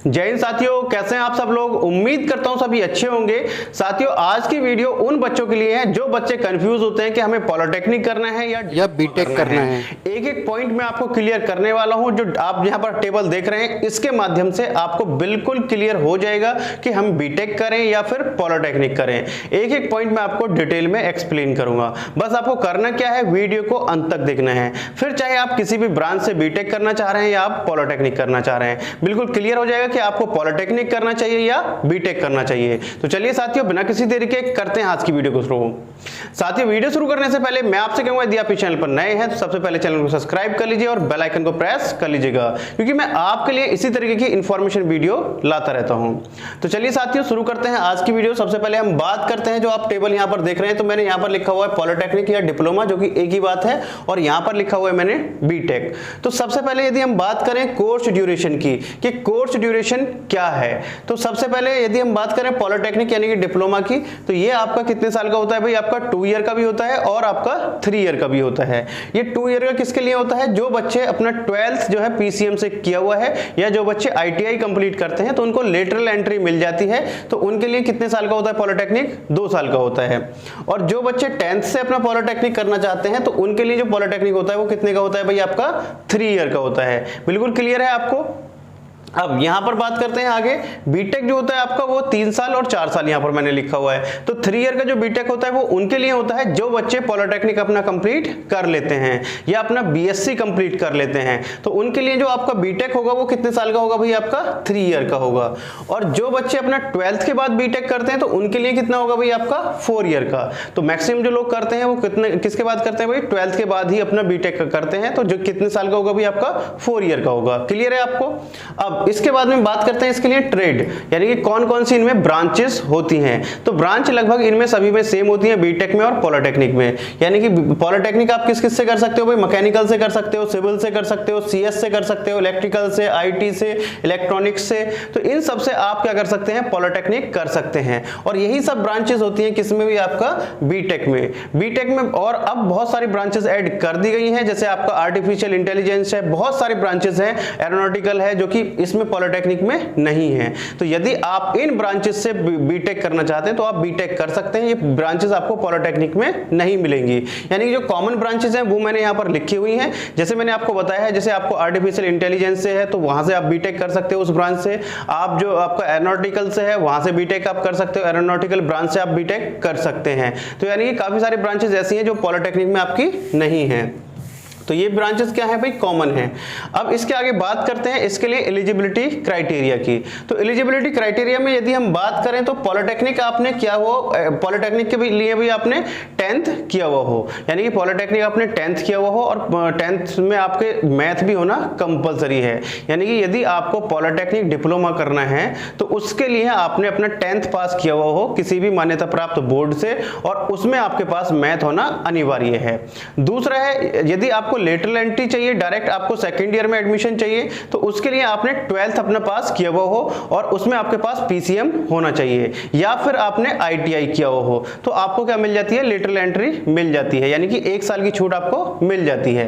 जय हिंद साथियों, कैसे हैं आप सब लोग। उम्मीद करता हूं सभी अच्छे होंगे। साथियों, आज की वीडियो उन बच्चों के लिए है जो बच्चे कंफ्यूज होते हैं कि हमें पॉलिटेक्निक करना है या बीटेक करना है। एक एक पॉइंट मैं आपको क्लियर करने वाला हूं। जो आप यहां पर टेबल देख रहे हैं, इसके माध्यम से आपको बिल्कुल क्लियर हो जाएगा कि हम बीटेक करें या फिर पॉलिटेक्निक करें। एक एक पॉइंट मैं आपको डिटेल में एक्सप्लेन करूंगा। बस आपको करना क्या है, वीडियो को अंत तक देखना है। फिर चाहे आप किसी भी ब्रांच से बीटेक करना चाह रहे हैं या आप पॉलिटेक्निक करना चाह रहे हैं, बिल्कुल क्लियर हो जाएगा कि आपको पॉलिटेक्निक करना चाहिए या बीटेक करना चाहिए। तो चलिए साथियों, बिना किसी देरी के करते हैं आज की वीडियो को शुरू। साथियों, वीडियो शुरू करने से पहले मैं आपसे कहूंगा, यदि आप इस चैनल पर नए हैं तो सबसे पहले चैनल को सब्सक्राइब कर लीजिए और बेल आइकन को प्रेस कर लीजिएगा, क्योंकि मैं आपके लिए इसी तरीके की इंफॉर्मेशन वीडियो लाता रहता हूं। तो चलिए साथियों, शुरू करते हैं आज की वीडियो। सबसे पहले हम बात करते हैं, जो आप टेबल यहां पर देख रहे हैं, तो मैंने यहां पर लिखा हुआ है पॉलिटेक्निक या डिप्लोमा, जो कि एक ही बात है, और यहां पर लिखा हुआ है मैंने बीटेक। तो सबसे पहले यदि हम बात करें कोर्स ड्यूरेशन की, कि कोर्स ड्यूरेशन क्या है, तो सबसे पहले यदि हम बात करें पॉलिटेक्निक यानी कि डिप्लोमा की, तो ये आपका कितने साल का होता है भाई? आपका 2 ईयर का भी होता है और आपका 3 ईयर का भी होता है। ये 2 ईयर का किसके लिए होता है? जो बच्चे अपना 12th जो है पीसीएम से किया हुआ है, या जो बच्चे आईटीआई कंप्लीट करते हैं तो उनको लेटरल एंट्री मिल जाती है, तो उनके लिए कितने साल का होता है पॉलिटेक्निक? 2 साल का होता है। और जो बच्चे 10th से अपना पॉलिटेक्निक करना चाहते हैं तो उनके लिए जो पॉलिटेक्निक होता है वो कितने का होता है भाई? आपका 3 ईयर का होता है। बिल्कुल क्लियर है आपको। अब यहां पर बात करते हैं आगे। बीटेक जो होता है आपका वो 3 साल और 4 साल यहां पर मैंने लिखा हुआ है। तो 3 ईयर का जो बीटेक होता है वो उनके लिए होता है जो बच्चे पॉलिटेक्निक अपना कंप्लीट कर लेते हैं या अपना बीएससी कंप्लीट कर लेते हैं, तो उनके लिए जो आपका बीटेक होगा वो कितने साल का होगा भाई? आपका 3 ईयर का होगा। और जो बच्चे अपना 12th के बाद बीटेक करते हैं तो उनके लिए कितना होगा भाई? आपका 4 ईयर का। तो मैक्सिमम जो लोग करते हैं वो कितने किसके बाद करते हैं भाई? 12th के बाद ही अपना बीटेक करते हैं, तो जो कितने साल का होगा भाई? आपका 4 ईयर का होगा। क्लियर है आपको। अब इसके बाद में बात करते हैं इसके लिए ट्रेड, यानी कि कौन कौन सी इनमें ब्रांचेस होती हैं। तो ब्रांच लगभग इनमें सभी में सेम होती है, बीटेक में और पॉलिटेक्निक में। यानी कि पॉलिटेक्निक आप किस किस से कर सकते हो भाई? मैकेनिकल से कर सकते हो, सिविल से कर सकते हो, सीएस से कर सकते हो, इलेक्ट्रिकल से, आईटी से, इलेक्ट्रॉनिक्स से। तो इन सब से आप क्या कर सकते हैं? पॉलिटेक्निक कर सकते हैं। और यही सब ब्रांचेस होती हैं किसमें भी? आपका बीटेक में। बीटेक में और अब बहुत सारी ब्रांचेस ऐड कर दी गई हैं, जैसे आपका आर्टिफिशियल इंटेलिजेंस है, बहुत सारी ब्रांचेस हैं, एरोनॉटिकल है, जो कि इसमें पॉलिटेक्निक में नहीं है। तो यदि आप इन ब्रांचेस से बीटेक करना चाहते हैं तो आप बीटेक कर सकते हैं। ये ब्रांचेस आपको पॉलिटेक्निक में नहीं मिलेंगी। यानी कि जो कॉमन ब्रांचेस हैं वो मैंने यहां पर लिखी हुई हैं। जैसे मैंने आपको बताया है, जैसे आपको आर्टिफिशियल इंटेलिजेंस से है तो वहां से आप बीटेक कर सकते हो, उस ब्रांच से। आप जो आपका एरोनॉटिकल से है वहां से बीटेक आप कर सकते हो, एरोनॉटिकल ब्रांच से आप बीटेक कर सकते हैं। तो यानी कि काफी सारी ब्रांचेस ऐसी हैं जो पॉलिटेक्निक में आपकी नहीं है। तो ये ब्रांचेस क्या है भाई? कॉमन है। अब इसके आगे बात करते हैं इसके लिए एलिजिबिलिटी क्राइटेरिया की। तो एलिजिबिलिटी क्राइटेरिया में यदि हम बात करें तो पॉलिटेक्निक आपने किया हो, पॉलिटेक्निक के लिए भी आपने 10th किया हुआ हो, यानी कि पॉलिटेक्निक आपने 10th किया हुआ हो, और 10th में आपके मैथ भी होना कंपलसरी है। यानी कि यदि आपको पॉलिटेक्निक डिप्लोमा करना है तो उसके लिए आपने अपना 10th पास किया हुआ हो किसी भी मान्यता प्राप्त बोर्ड से, और उसमें आपके पास मैथ होना अनिवार्य है। दूसरा है, यदि आपको लेटरल एंट्री चाहिए, डायरेक्ट आपको सेकंड ईयर में एडमिशन चाहिए, तो उसके लिए आपने 12th अपना पास किया हुआ हो और उसमें आपके पास पीसीएम होना चाहिए, या फिर आपने आईटीआई किया हुआ हो, तो आपको क्या मिल जाती है? लेटरल एंट्री मिल जाती है, यानी कि 1 साल की छूट आपको मिल जाती है।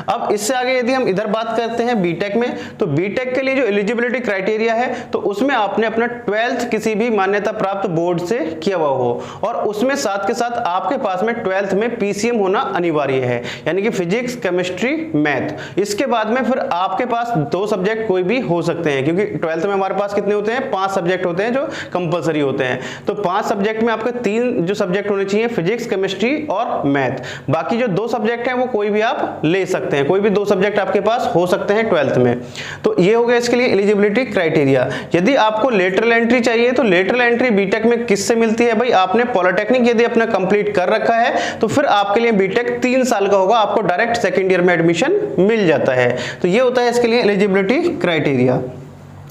अब इससे आगे यदि हम इधर बात करते हैं बीटेक में, तो बीटेक के लिए जो एलिजिबिलिटी क्राइटेरिया है तो उसमें आपने अपना 12th किसी भी मान्यता प्राप्त बोर्ड से किया हुआ हो, और उसमें साथ के साथ आपके पास में 12th में पीसीएम होना अनिवार्य है, यानी कि फिजिक्स, केमिस्ट्री, मैथ। इसके बाद में फिर आपके पास 2 सब्जेक्ट कोई भी हो सकते हैं, क्योंकि 12th में हमारे पास कितने होते हैं? 5 सब्जेक्ट होते हैं जो कंपलसरी होते हैं। तो 5 सब्जेक्ट में आपके 3 जो सब्जेक्ट होने चाहिए, फिजिक्स, केमिस्ट्री और मैथ। बाकी जो 2 सब्जेक्ट हैं वो कोई भी आप ले सकते हैं, कोई भी 2 सब्जेक्ट आपके पास हो सकते हैं 12th में। तो ये हो गया इसके लिए एलिजिबिलिटी क्राइटेरिया। यदि आपको लेटरल एंट्री चाहिए तो लेटरल एंट्री बीटेक में किससे मिलती है भाई? आपने पॉलिटेक्निक यदि अपना कंप्लीट कर रखा है तो फिर आपके लिए बीटेक 3 साल का होगा, आपको डायरेक्ट सेकंड ईयर में एडमिशन मिल जाता है। तो ये होता है इसके लिए एलिजिबिलिटी क्राइटेरिया।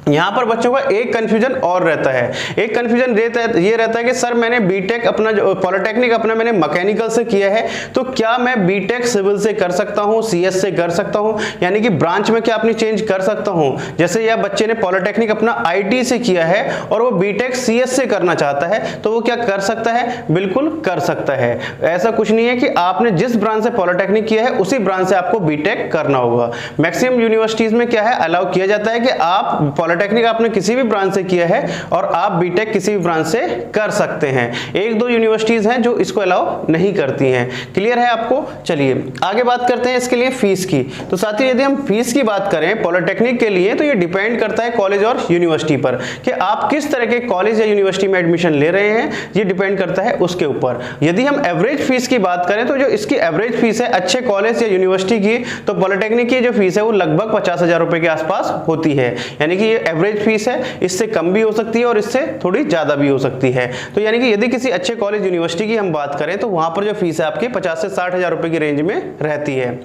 यहां पर बच्चों का एक कंफ्यूजन और रहता है। एक कंफ्यूजन ये रहता है कि सर मैंने बीटेक अपना जो पॉलिटेक्निक अपना मैंने मैकेनिकल से किया है, तो क्या मैं बीटेक सिविल से कर सकता हूं, सीएस से कर सकता हूं, यानी कि ब्रांच में क्या अपनी चेंज कर सकता हूं? जैसे यह बच्चे ने पॉलिटेक्निक अपना आईटी से किया है और वो बीटेक सीएस से करना चाहता है, तो वो क्या कर सकता है? बिल्कुल कर सकता है। ऐसा कुछ नहीं है कि आपने जिस ब्रांच से पॉलिटेक्निक किया है उसी ब्रांच से आपको बीटेक करना होगा। मैक्सिमम यूनिवर्सिटीज में क्या है, अलाउ किया जाता है कि आप पॉलिटेक्निक आपने किसी भी ब्रांच से किया है और आप बीटेक किसी भी ब्रांच से कर सकते हैं। एक दो यूनिवर्सिटीज हैं जो इसको अलाउ नहीं करती हैं। क्लियर है आपको? चलिए आगे बात करते हैं इसके लिए फीस की। तो साथियों यदि हम फीस की बात करें पॉलिटेक्निक के लिए तो ये डिपेंड करता है कॉलेज और यूनिवर्सिटी पर कि आप किस तरह के कॉलेज या यूनिवर्सिटी में एडमिशन ले रहे हैं, ये डिपेंड करता है उसके ऊपर। यदि हम एवरेज फीस की बात करें तो जो इसकी एवरेज फीस है अच्छे कॉलेज या यूनिवर्सिटी की, तो पॉलिटेक्निक की जो फीस है वो लगभग 50,000 रुपए के आसपास होती है। यानी कि ये एवरेज फीस है, इससे कम भी हो सकती है और इससे थोड़ी ज्यादा भी हो सकती है। तो यानी कि यदि किसी अच्छे कॉलेज यूनिवर्सिटी की हम बात करें तो वहां पर जो फीस है आपकी 50 से 60,000 रुपए की रेंज में रहती है।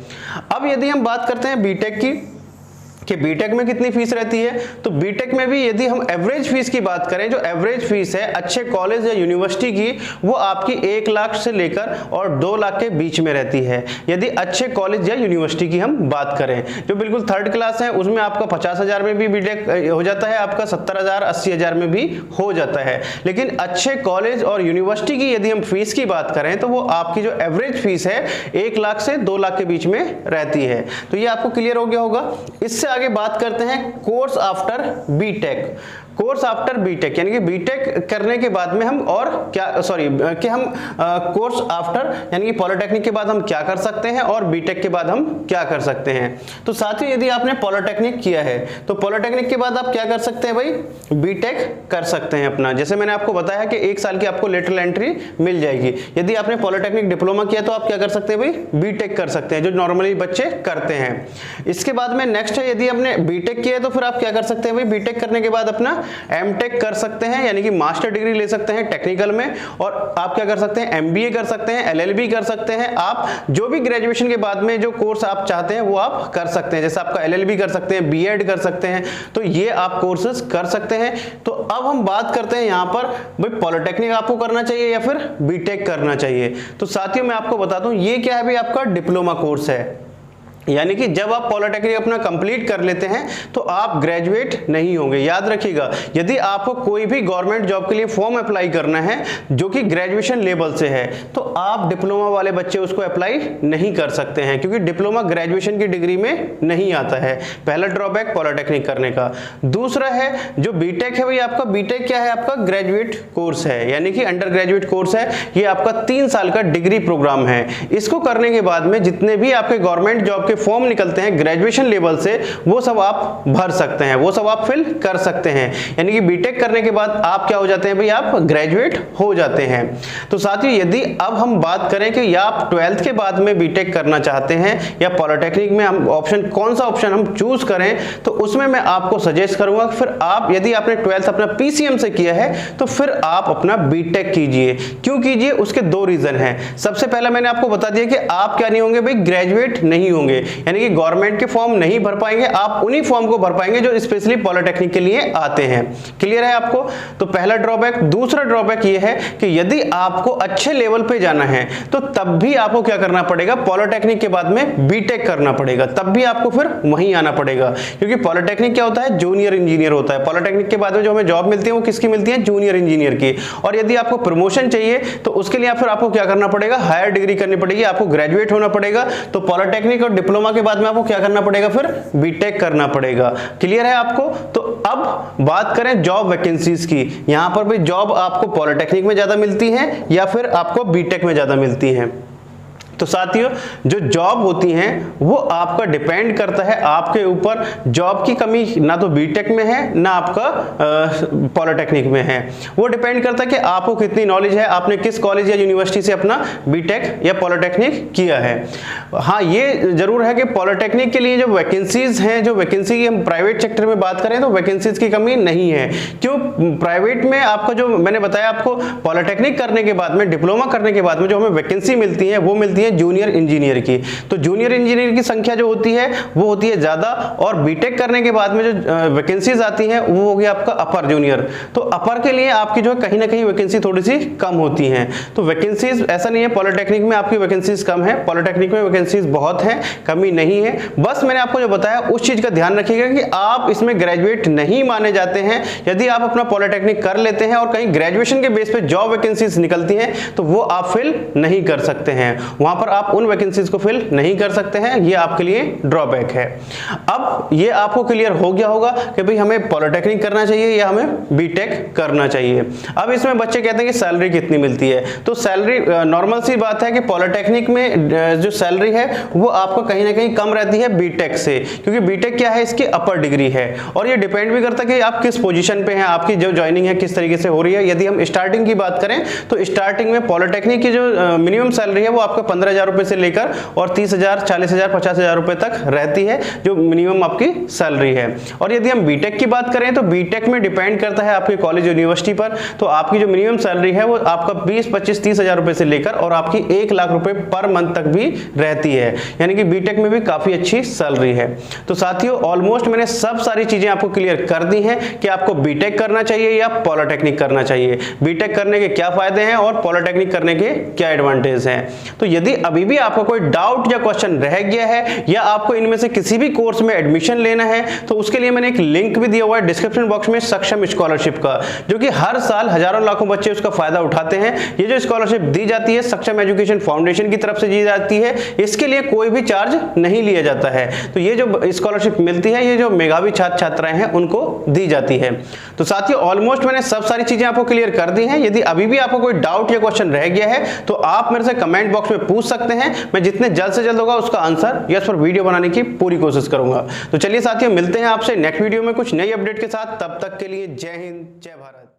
अब यदि हम बात करते हैं बीटेक की कि बीटेक में कितनी फीस रहती है, तो बीटेक में भी यदि हम एवरेज फीस की बात करें, जो एवरेज फीस है अच्छे कॉलेज या यूनिवर्सिटी की, वो आपकी 1 लाख से लेकर और 2 लाख के बीच में रहती है। यदि अच्छे कॉलेज या यूनिवर्सिटी की हम बात करें, जो बिल्कुल थर्ड क्लास है उसमें आपका 50,000 में भी बीटेक हो जाता है, आपका 70,000 80,000 में भी हो जाता है। लेकिन अच्छे कॉलेज और यूनिवर्सिटी की यदि हम फीस की बात करें तो वो आपकी जो एवरेज फीस है 1 लाख से 2 लाख के बीच में रहती है। तो ये आपको क्लियर हो गया होगा। इससे आगे बात करते हैं course after BTech. Course after BTech यानी कि बीटेक करने के बाद में हम और क्या कि हम कोर्स आफ्टर यानी कि पॉलिटेक्निक के बाद हम क्या कर सकते हैं और बीटेक के बाद हम क्या कर सकते हैं। तो साथियों यदि आपने पॉलिटेक्निक किया है तो पॉलिटेक्निक के बाद आप क्या कर सकते हैं भाई, बीटेक कर सकते हैं अपना। जैसे मैंने आपको बताया कि 1 साल की आपको लेटरल एंट्री मिल जाएगी। यदि आपने पॉलिटेक्निक डिप्लोमा किया तो आप क्या कर सकते हैं भाई, बीटेक कर सकते हैं, जो नॉर्मली बच्चे करते हैं। इसके बाद में नेक्स्ट है, यदि आपने बीटेक किया है तो फिर आप क्या कर सकते हैं भाई, बीटेक करने के बाद अपना एमटेक कर सकते हैं, यानी कि मास्टर डिग्री ले सकते हैं टेक्निकल में। और आप क्या कर सकते हैं, एमबीए कर सकते हैं, एलएलबी कर सकते हैं। आप जो भी ग्रेजुएशन के बाद में जो कोर्स आप चाहते हैं वो आप कर सकते हैं। जैसे आपका एलएलबी कर सकते हैं, बीएड कर सकते हैं, तो ये आप कोर्सेज कर सकते हैं। तो अब हम बात करते हैं यहां पर भाई पॉलिटेक्निक आपको करना चाहिए या फिर बीटेक करना चाहिए। तो साथियों मैं आपको बता दूं ये क्या है भाई, आपका डिप्लोमा कोर्स है। यानी कि जब आप पॉलिटेक्निक अपना कंप्लीट कर लेते हैं तो आप ग्रेजुएट नहीं होंगे। याद रखिएगा, यदि आपको कोई भी गवर्नमेंट जॉब के लिए फॉर्म अप्लाई करना है जो कि ग्रेजुएशन लेवल से है तो आप डिप्लोमा वाले बच्चे उसको अप्लाई नहीं कर सकते हैं, क्योंकि डिप्लोमा ग्रेजुएशन की डिग्री में नहीं आता है। पहला ड्रॉबैक पॉलिटेक्निक करने का। दूसरा है जो बीटेक है भाई, आपका बीटेक क्या है, आपका ग्रेजुएट कोर्स है, यानी कि अंडर ग्रेजुएट कोर्स है। ये आपका 3 साल का डिग्री प्रोग्राम है। इसको करने के बाद में जितने भी आपके गवर्नमेंट जॉब फॉर्म निकलते हैं ग्रेजुएशन लेवल से वो सब आप भर सकते हैं, वो सब आप फिल कर सकते हैं। यानी कि बीटेक करने के बाद आप क्या हो जाते हैं भाई, आप ग्रेजुएट हो जाते हैं। तो साथियों यदि अब हम बात करें कि या आप 12th के बाद में बीटेक करना चाहते हैं या पॉलिटेक्निक में हम ऑप्शन कौन सा ऑप्शन हम चूज करें, तो उसमें मैं आपको सजेस्ट करूंगा फिर आप यदि आपने 12th अपना पीसीएम से किया है तो फिर आप अपना बीटेक कीजिए। क्यों कीजिए, उसके 2 रीजन हैं। सबसे पहला मैंने आपको बता दिया कि आप क्या नहीं होंगे भाई, ग्रेजुएट नहीं होंगे, यानी कि गवर्नमेंट के फॉर्म नहीं भर पाएंगे, आप उन्हीं फॉर्म को भर पाएंगे जो स्पेशली पॉलिटेक्निक के लिए आते हैं। क्लियर है आपको? तो पहला ड्रॉबैक। दूसरा ड्रॉबैक ये है कि यदि आपको अच्छे लेवल पे जाना है तो तब भी आपको क्या करना पड़ेगा, पॉलिटेक्निक के बाद में बीटेक करना पड़ेगा, तब भी आपको फिर वहीं आना पड़ेगा। क्योंकि पॉलिटेक्निक क्या होता है, जूनियर इंजीनियर होता है। पॉलिटेक्निक के बाद में जो हमें जॉब मिलती है वो किसकी मिलती है, जूनियर इंजीनियर की। और यदि आपको प्रमोशन चाहिए तो उसके लिए फिर आपको क्या करना पड़ेगा, हायर डिग्री करनी पड़ेगी, आपको ग्रेजुएट होना पड़ेगा। तो पॉलिटेक्निक और डिप्लोमा के बाद में आपको क्या करना पड़ेगा, फिर बीटेक करना पड़ेगा। क्लियर है आपको? तो अब बात करें जॉब वैकेंसीज की। यहां पर भी जॉब आपको पॉलिटेक्निक में ज्यादा मिलती है या फिर आपको बीटेक में ज्यादा मिलती है। तो साथियों जो जॉब होती हैं वो आपका डिपेंड करता है आपके ऊपर। जॉब की कमी ना तो बीटेक में है ना आपका पॉलिटेक्निक में है। वो डिपेंड करता है कि आपको कितनी नॉलेज है, आपने किस कॉलेज या यूनिवर्सिटी से अपना बीटेक या पॉलिटेक्निक किया है। हाँ ये जरूर है कि पॉलिटेक्निक के लिए जो वैकेंसीज हैं, जो वैकेंसी की हम प्राइवेट सेक्टर में बात करें तो वैकेंसीज की कमी नहीं है। क्यों, प्राइवेट में आपका जो मैंने बताया आपको पॉलिटेक्निक करने के बाद में, डिप्लोमा करने के बाद में जो हमें वैकेंसी मिलती है वो मिलती है जूनियर इंजीनियर की। तो जूनियर इंजीनियर की संख्या जो होती है वो होती है ज्यादा, और बीटेक करने के बाद में जो वैकेंसीज आती हैं वो हो गया आपका अपर जूनियर। तो अपर के लिए आपकी जो है कहीं ना कहीं वैकेंसी थोड़ी सी कम होती हैं। तो वैकेंसीज ऐसा नहीं है पॉलिटेक्निक में आपकी वैकेंसीज कम है, पॉलिटेक्निक में वैकेंसीज बहुत है, कमी नहीं है। बस मैंने आपको जो बताया उस चीज का ध्यान रखिएगा कि आप इसमें ग्रेजुएट नहीं माने जाते हैं। यदि आप अपना पॉलिटेक्निक कर लेते हैं और कहीं ग्रेजुएशन के बेस पे जॉब वैकेंसीज निकलती हैं तो वो आप फिल नहीं कर सकते हैं। वहां वहां पर आप उन वैकेंसीज को फिल नहीं कर सकते हैं, ये आपके लिए ड्रॉबैक है। अब ये आपको क्लियर हो गया होगा कि भाई हमें पॉलिटेक्निक करना चाहिए या हमें बीटेक करना चाहिए। अब इसमें बच्चे कहते हैं कि सैलरी कितनी मिलती है, तो सैलरी नॉर्मल सी बात है कि पॉलिटेक्निक में जो सैलरी है वो आपको कहीं ना कहीं कम रहती है बीटेक से, क्योंकि बीटेक क्या है, इसकी अपर डिग्री है और ये डिपेंड भी करता है कि आप किस पोजीशन पे हैं, आपकी जो ज्वाइनिंग है किस तरीके से हो रही है। यदि हम स्टार्टिंग की बात करें तो स्टार्टिंग में पॉलिटेक्निक की जो मिनिमम सैलरी है वो आपको 15,000 रुपए से लेकर और 30,000, 40,000, 50,000 रुपए तक रहती है, जो मिनिमम आपकी सैलरी है। और यदि हम बीटेक की बात करें तो बीटेक में डिपेंड करता है आपके कॉलेज यूनिवर्सिटी पर, तो आपकी जो मिनिमम सैलरी है वो आपका 20, 25, 30,000 रुपए से लेकर और आपकी 1 लाख रुपए पर मंथ तक भी रहती है, यानी कि बीटेक में भी काफी अच्छी सैलरी है। तो साथियों ऑलमोस्ट मैंने सब सारी चीजें आपको क्लियर कर दी हैं कि आपको बीटेक करना चाहिए या पॉलिटेक्निक करना चाहिए, बीटेक करने के क्या फायदे हैं और पॉलिटेक्निक करने के क्या एडवांटेज हैं। तो यदि अभी भी आपको कोई डाउट या क्वेश्चन रह गया है या आपको इनमें से किसी भी कोर्स में एडमिशन लेना है तो उसके लिए मैंने एक लिंक भी दिया हुआ है डिस्क्रिप्शन बॉक्स में, सक्षम स्कॉलरशिप का, जो कि हर साल हजारों लाखों बच्चे उसका फायदा उठाते हैं। ये जो स्कॉलरशिप दी जाती है सक्षम एजुकेशन फाउंडेशन की तरफ से दी जाती है, इसके लिए कोई भी चार्ज नहीं लिया जाता है। तो ये जो स्कॉलरशिप मिलती है ये जो मेधावी छात्र छात्राएं हैं उनको दी जाती है। तो साथियों ऑलमोस्ट मैंने सब सारी चीजें आपको क्लियर कर दी हैं। यदि अभी भी आपको कोई डाउट या क्वेश्चन रह गया है तो आप मेरे से कमेंट बॉक्स में पूछ सकते हैं, मैं जितने जल्द से जल्द होगा उसका आंसर यस पर वीडियो बनाने की पूरी कोशिश करूंगा। तो चलिए साथियों मिलते हैं आपसे नेक्स्ट वीडियो में कुछ नई अपडेट के साथ, तब तक के लिए जय हिंद, जय भारत।